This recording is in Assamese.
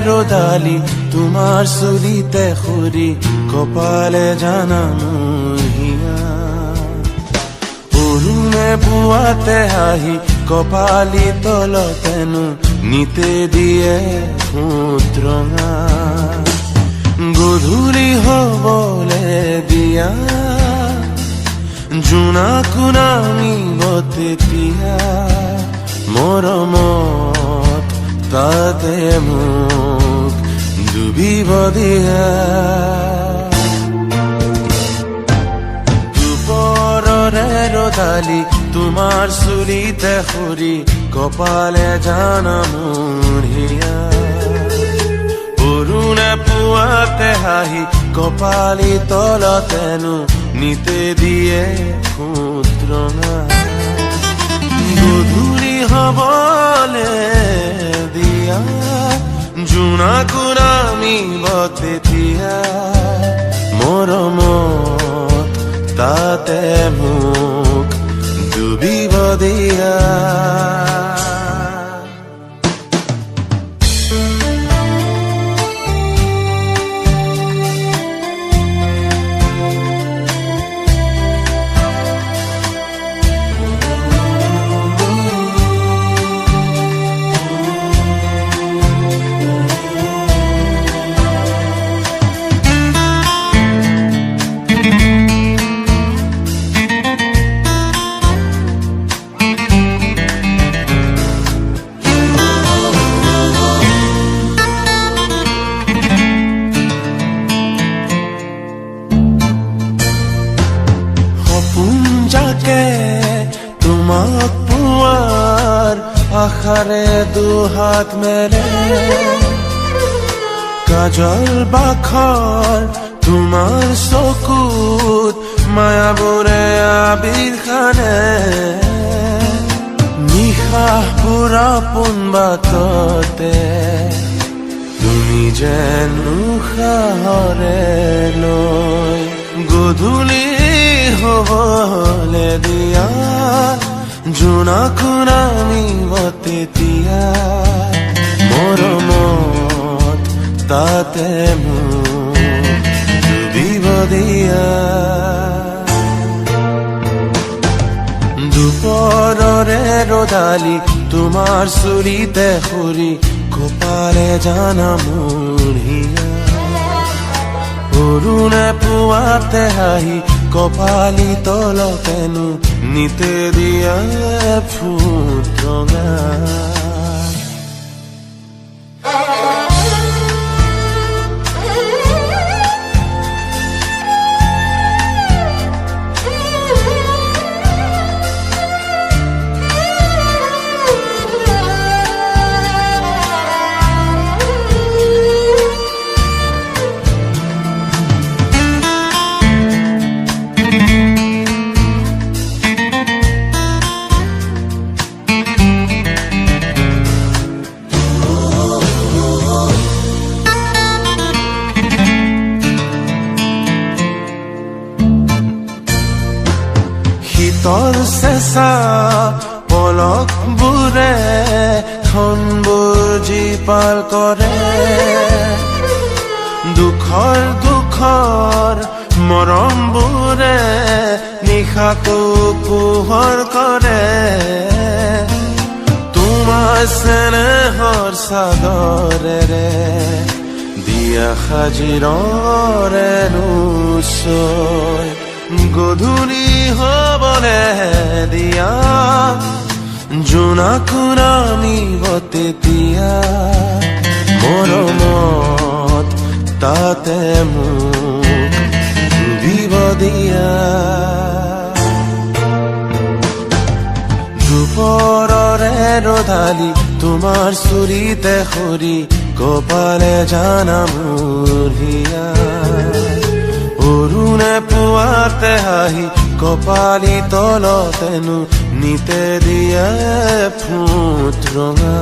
ৰদালি তোমাৰ চুলিতে খুৰি কপালে জানানো হিয়া অৰুণে পুৱাতে আহি কপালি তলতেনো নিতে দিয়ে ফুট ৰঙা গধূলি হবলে দিয়া জোনাকো নামিব তেতিয়া মৰমত তাতে মোক ডুবিব দিয়া দুপৰৰে ৰদালি তোমাৰ চুলিতে খুৰি কপালে জানা মোৰ হিয়া অৰুণে পুৱাতে আহি কপালি তলতেনো নিতে দিয়ে ফুট ৰঙা গধূলি হবলে দিয়া জোনাকো নামিব তেতিয়া মৰমত তাতে মোক ডুবিব দিয়া তোমাক পোৱাৰ আশাৰে দুহাত মেলে কাজল বাখৰ তোমাৰ চকুত মায়াবোৰে আবিৰ খানে নিশাহ পুৰা পোন বাটতে তুমি যেন উশাহৰে লৈ গধূলি হবলে দিয়া জোনাকো নামিব তেতিয়া মৰমত তাতে মোক ডুবিব দিয়া দুপৰৰে ৰদালি তোমাৰ চুলিতে খুৰি কপালে জানা মোৰ হিয়া অৰুণে পুৱাতে আহি কপালি তলতেনো নিতে দিয়া ফুট ৰঙা তোৰ চেঁচা পলক বুৰে বুজি পাল কৰে দুখৰ মৰম বুৰে নিশাটো পোহৰ কৰে তোমাৰ স্নেহৰ চাদৰেৰে দিয়া সাজিৰৰে নুচয় গধূলি হবলে দিয়া জোনাকো নামিব তেতিয়া মৰমত তাতে মোক ডুবিব দিয়া দুপৰৰে ৰদালি তোমাৰ চুলিতে খুৰি কপালে জানা মোৰ হিয়া অৰুণে পুৱাতে আহি কপালি তলতেনো নিতে দিয়ে ফুট ৰঙা